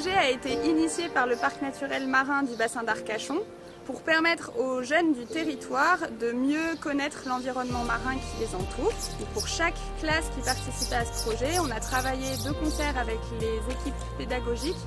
projet a été initié par le parc naturel marin du bassin d'Arcachon pour permettre aux jeunes du territoire de mieux connaître l'environnement marin qui les entoure. Et pour chaque classe qui participait à ce projet, on a travaillé de concert avec les équipes pédagogiques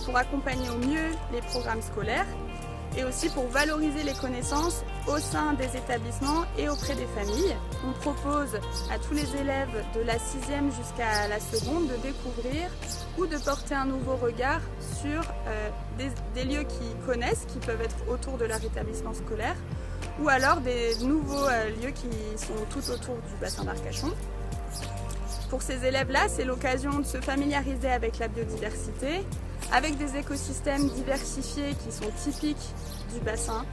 pour accompagner au mieux les programmes scolaires et aussi pour valoriser les connaissances au sein des établissements et auprès des familles. On propose à tous les élèves de la 6e jusqu'à la seconde de découvrir ou de porter un nouveau regard sur des lieux qu'ils connaissent, qui peuvent être autour de leur établissement scolaire, ou alors des nouveaux lieux qui sont tout autour du bassin d'Arcachon. Pour ces élèves-là, c'est l'occasion de se familiariser avec la biodiversité, avec des écosystèmes diversifiés qui sont typiques du bassin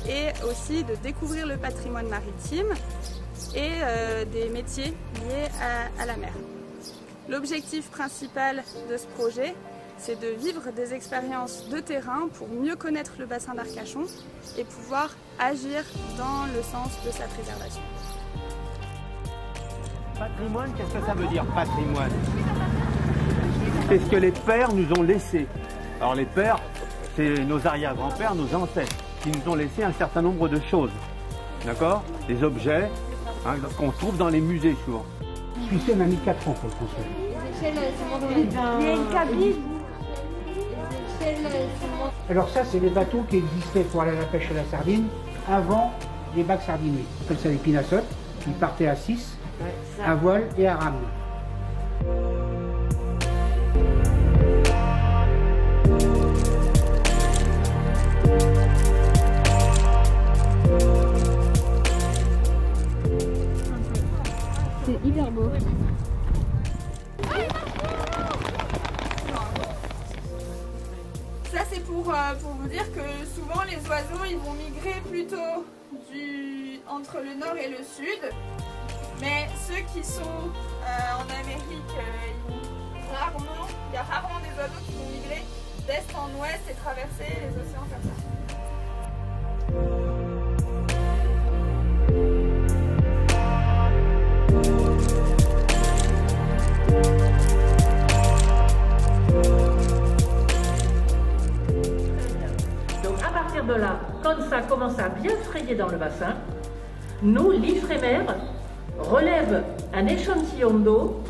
et aussi de découvrir le patrimoine maritime et des métiers liés à la mer. L'objectif principal de ce projet, c'est de vivre des expériences de terrain pour mieux connaître le bassin d'Arcachon et pouvoir agir dans le sens de sa préservation. Patrimoine, qu'est-ce que ça veut dire, patrimoine? C'est ce que les pères nous ont laissé. Alors les pères, c'est nos arrière-grands-pères, nos ancêtres, qui nous ont laissé un certain nombre de choses. D'accord? Des objets qu'on trouve dans les musées souvent. Celui-ci, on a mis 4 ans pour le construire. Il y a une cabine. Alors ça, c'est les bateaux qui existaient pour aller à la pêche à la sardine avant les bacs sardiniers. On appelle ça les pinassotes. Ils partaient à 6, à voile et à rame. C'est hyper beau. Ça c'est pour vous dire que souvent les oiseaux ils vont migrer plutôt entre le nord et le sud, mais ceux qui sont en Amérique, il y a rarement des oiseaux qui vont migrer d'est en ouest et traverser les océans comme ça. De là, quand ça commence à bien frayer dans le bassin, nous, l'Ifremer, relève un échantillon d'eau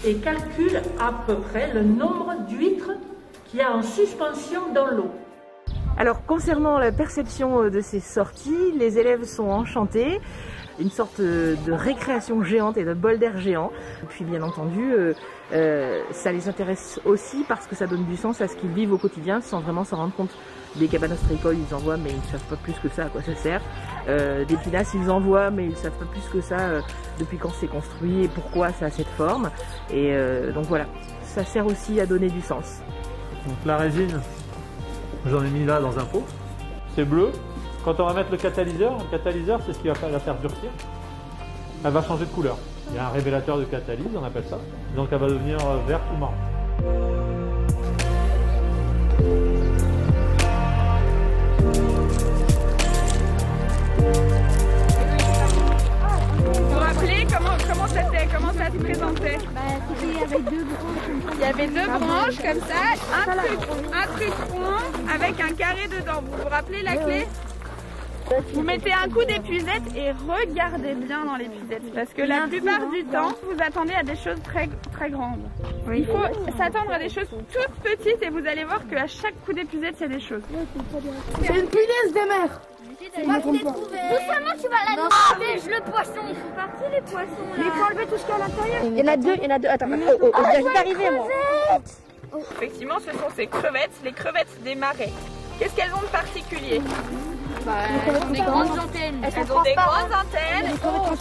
et calcule à peu près le nombre d'huîtres qu'il y a en suspension dans l'eau. Alors concernant la perception de ces sorties, les élèves sont enchantés. Une sorte de récréation géante et de bol d'air géant. Et puis bien entendu, ça les intéresse aussi parce que ça donne du sens à ce qu'ils vivent au quotidien sans vraiment s'en rendre compte. Des cabanes ostréicoles, ils en voient, mais ils ne savent pas plus que ça à quoi ça sert. Des pinasses, ils en voient, mais ils ne savent pas plus que ça depuis quand c'est construit et pourquoi ça a cette forme. Et donc voilà, ça sert aussi à donner du sens. Donc la résine, j'en ai mis là dans un pot. C'est bleu. Quand on va mettre le catalyseur c'est ce qui va la faire durcir. Elle va changer de couleur. Il y a un révélateur de catalyse, on appelle ça. Donc elle va devenir verte ou marron. Vous vous rappelez comment ça se présentait? Il y avait deux branches comme ça, un truc rond avec un carré dedans. Vous vous rappelez la clé? Vous mettez un coup d'épuisette et regardez bien dans l'épuisette parce que la plupart du temps, vous attendez à des choses très, très grandes. Il faut s'attendre à des choses toutes petites et vous allez voir qu'à chaque coup d'épuisette, il y a des choses. C'est une punaise de mer. C'est moi qui l'ai trouvé. Doucement, tu vas la dépêche le poisson. Ils sont partis les poissons là. Mais il faut enlever tout ce qu'il y a à l'intérieur. Il y en a deux. Attends, je viens d'arriver moi. Effectivement, ce sont ces crevettes, les crevettes des marais. Qu'est-ce qu'elles ont de particulier? Elles ont des grandes antennes. Elles ont des grandes antennes, elles sont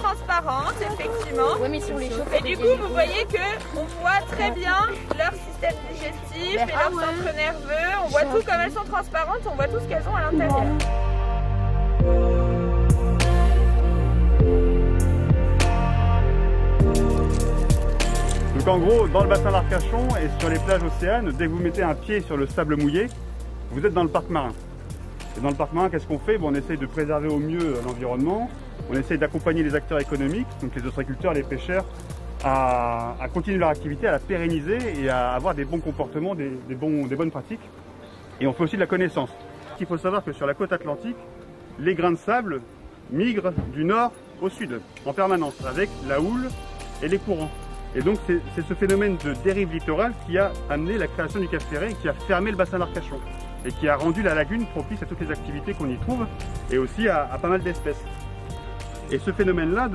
transparentes, effectivement. Oui, mais sur les chauffes. Et du coup, vous voyez qu'on voit très bien leur système digestif et leur centre nerveux. On voit tout comme elles sont transparentes, on voit tout ce qu'elles ont à l'intérieur. Donc en gros, dans le bassin d'Arcachon et sur les plages océanes, dès que vous mettez un pied sur le sable mouillé, vous êtes dans le parc marin. Et dans le parc marin, qu'est-ce qu'on fait? On essaye de préserver au mieux l'environnement, on essaye d'accompagner les acteurs économiques, donc les ostréiculteurs, les pêcheurs, à continuer leur activité, à la pérenniser et à avoir des bons comportements, des bonnes pratiques. Et on fait aussi de la connaissance. Il faut savoir que sur la côte atlantique, les grains de sable migrent du nord au sud en permanence avec la houle et les courants. Et donc c'est ce phénomène de dérive littorale qui a amené la création du Cap Ferret et qui a fermé le bassin d'Arcachon et qui a rendu la lagune propice à toutes les activités qu'on y trouve et aussi à pas mal d'espèces. Et ce phénomène-là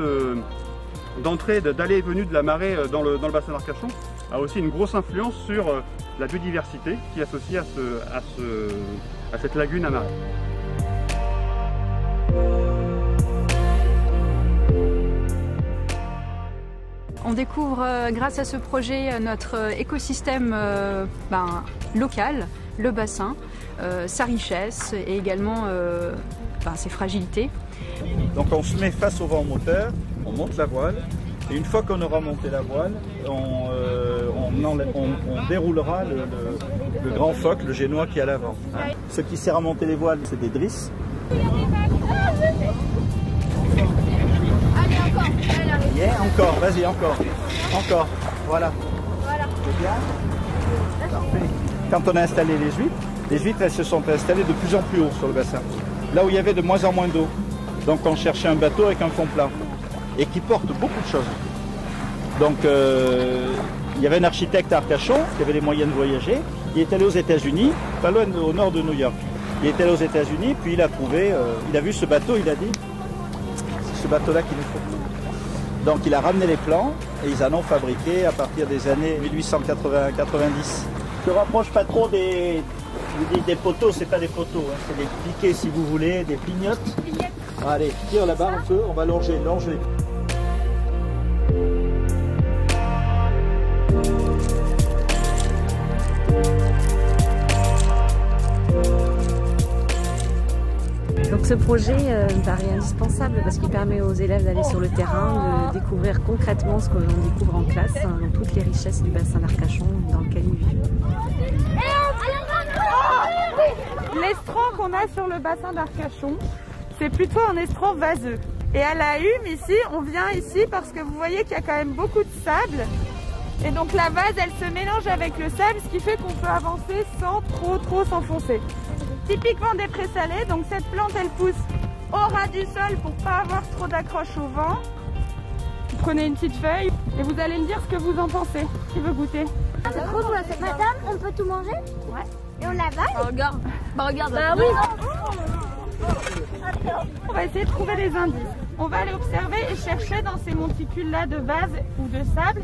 d'entrée, d'aller et venue de la marée dans le bassin d'Arcachon a aussi une grosse influence sur la biodiversité qui est associée à cette lagune à marée. On découvre grâce à ce projet notre écosystème local, le bassin, sa richesse et également ses fragilités. Donc on se met face au vent moteur, on monte la voile et une fois qu'on aura monté la voile, on déroulera le grand phoque, le génois qui est à l'avant. Ce qui sert à monter les voiles, c'est des drisses. Encore, vas-y, encore, voilà. C'est bien. Parfait. Quand on a installé les huîtres, elles se sont installées de plus en plus haut sur le bassin, là où il y avait de moins en moins d'eau. Donc on cherchait un bateau avec un fond plat et qui porte beaucoup de choses. Donc il y avait un architecte à Arcachon qui avait les moyens de voyager. Il est allé aux États-Unis, pas loin au nord de New York. Il est allé aux États-Unis, puis il a trouvé, il a vu ce bateau, il a dit, c'est ce bateau-là qu'il nous faut. Donc il a ramené les plans et ils en ont fabriqué à partir des années 1880-90. Je ne rapproche pas trop des poteaux, c'est pas des poteaux, hein, c'est des piquets si vous voulez, des pignottes. Allez, tire là-bas un peu, on va longer. Donc ce projet me paraît indispensable parce qu'il permet aux élèves d'aller sur le terrain, de découvrir concrètement ce que l'on découvre en classe, dans toutes les richesses du bassin d'Arcachon dans lequel ils vivent. L'estran qu'on a sur le bassin d'Arcachon, c'est plutôt un estran vaseux. Et à la hume ici, on vient ici parce que vous voyez qu'il y a quand même beaucoup de sable. Et donc la vase, elle se mélange avec le sable, ce qui fait qu'on peut avancer sans trop s'enfoncer. Typiquement des présalés, donc cette plante elle pousse au ras du sol pour pas avoir trop d'accroche au vent. Vous prenez une petite feuille et vous allez me dire ce que vous en pensez. Qui veut goûter? Madame, on peut tout manger? Ouais. Et on l'avale? Regarde. Regarde. Oui. On va essayer de trouver des indices. On va aller observer et chercher dans ces monticules là de vase ou de sable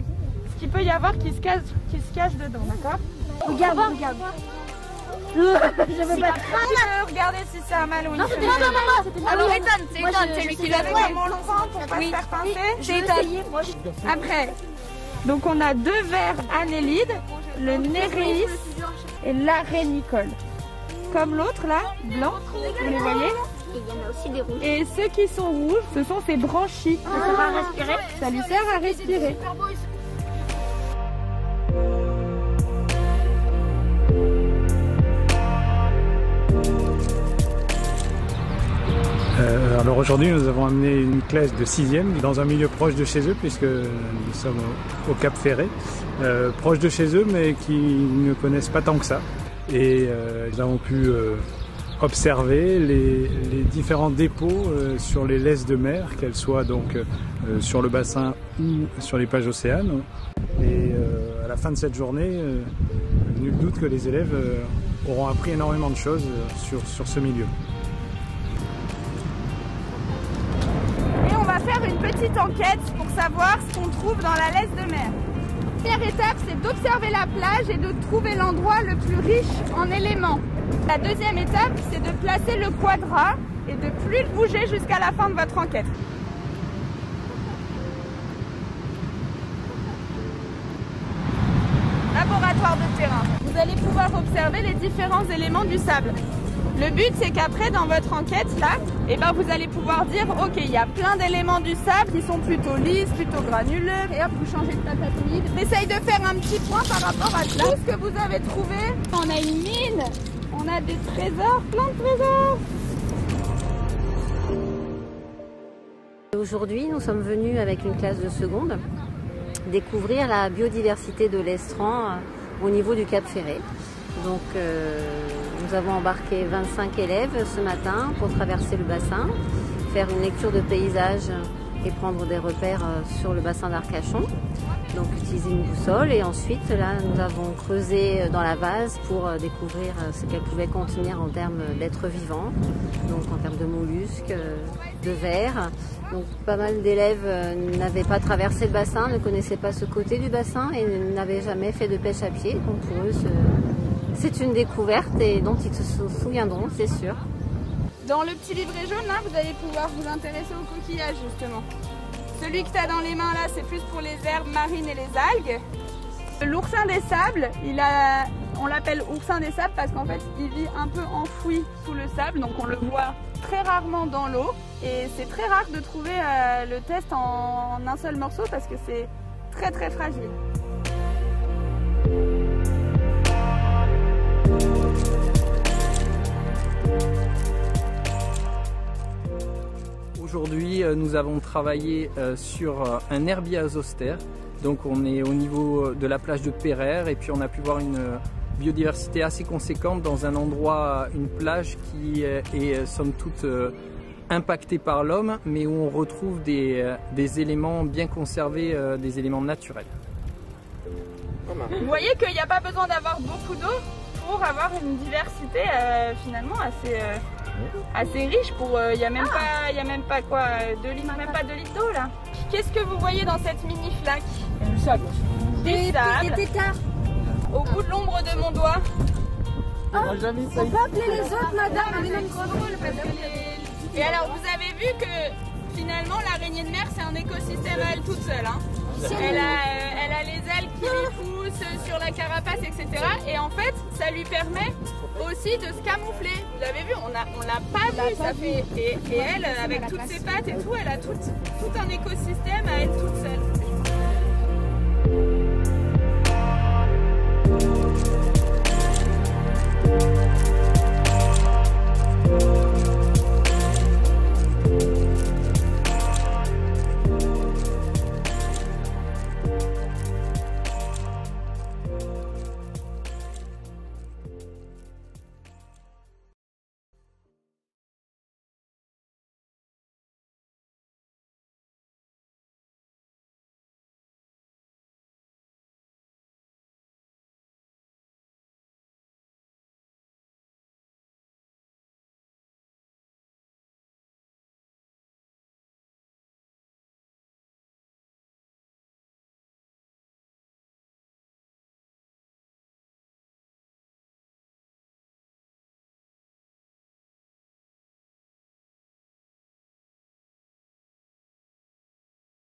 ce qu'il peut y avoir qui se cache dedans, d'accord? Regarde. Je veux pas. Tu peux regarder si c'est un malouine. Non, c'était non. Alors Ethan, c'est lui qui l'a fait vraiment longtemps pour pas se faire pincer. J'ai essayé. Après, donc on a deux vers annélides, le Néréis et l'arénicole. Comme l'autre là, blanc, vous les voyez? Et il y en a aussi des rouges. Et ceux qui sont rouges, ce sont ces branchies. Ça sert à respirer? Ça lui sert à respirer. Alors aujourd'hui, nous avons amené une classe de 6e dans un milieu proche de chez eux, puisque nous sommes au Cap Ferret, proche de chez eux, mais qui ne connaissent pas tant que ça. Et nous avons pu observer les différents dépôts sur les laisses de mer, qu'elles soient donc sur le bassin ou sur les plages océanes. Et à la fin de cette journée, nul doute que les élèves auront appris énormément de choses sur ce milieu. On va faire une petite enquête pour savoir ce qu'on trouve dans la laisse de mer. La première étape, c'est d'observer la plage et de trouver l'endroit le plus riche en éléments. La deuxième étape, c'est de placer le quadra et de plus le bouger jusqu'à la fin de votre enquête. Laboratoire de terrain. Vous allez pouvoir observer les différents éléments du sable. Le but, c'est qu'après, dans votre enquête, là, vous allez pouvoir dire, ok, il y a plein d'éléments du sable qui sont plutôt lisses, plutôt granuleux, et hop, vous changez de tatatoïde. On essaye de faire un petit point par rapport à tout ce que vous avez trouvé. On a une mine, on a des trésors, plein de trésors. Aujourd'hui, nous sommes venus avec une classe de seconde. découvrir la biodiversité de l'estran au niveau du Cap Ferret. Donc nous avons embarqué 25 élèves ce matin pour traverser le bassin, faire une lecture de paysage et prendre des repères sur le bassin d'Arcachon. Donc utiliser une boussole et ensuite là nous avons creusé dans la vase pour découvrir ce qu'elle pouvait contenir en termes d'êtres vivants, donc en termes de mollusques, de vers. Donc pas mal d'élèves n'avaient pas traversé le bassin, ne connaissaient pas ce côté du bassin et n'avaient jamais fait de pêche à pied. Donc pour eux c'est une découverte et dont ils se souviendront, c'est sûr. Dans le petit livret jaune là, vous allez pouvoir vous intéresser aux coquillages justement. Celui que tu as dans les mains là, c'est plus pour les herbes marines et les algues. L'oursin des sables, on l'appelle oursin des sables parce qu'en fait il vit un peu enfoui sous le sable, donc on le voit très rarement dans l'eau. Et c'est très rare de trouver le test en un seul morceau parce que c'est très très fragile. Aujourd'hui, nous avons travaillé sur un herbier azostère. Donc on est au niveau de la plage de Pereire et puis on a pu voir une biodiversité assez conséquente dans un endroit, une plage qui est somme toute impactée par l'homme, mais où on retrouve des éléments bien conservés, des éléments naturels. Vous voyez qu'il n'y a pas besoin d'avoir beaucoup d'eau pour avoir une diversité finalement assez riche. Il n'y a même pas quoi, 2 litres, même pas 2 litres d'eau là. Qu'est-ce que vous voyez dans cette mini flaque? Du sable. Des pétards. Au bout de l'ombre de mon doigt. On peut appeler les autres, madame. C'est trop drôle parce que Et alors vous avez vu que finalement l'araignée de mer c'est un écosystème à elle toute seule. Hein. Elle a les ailes qui lui poussent sur la carapace, etc. Et en fait, ça lui permet aussi de se camoufler. Vous avez vu, on l'a pas vu, ça fait. Et elle, avec toutes ses pattes et tout, elle a tout un écosystème à elle toute seule.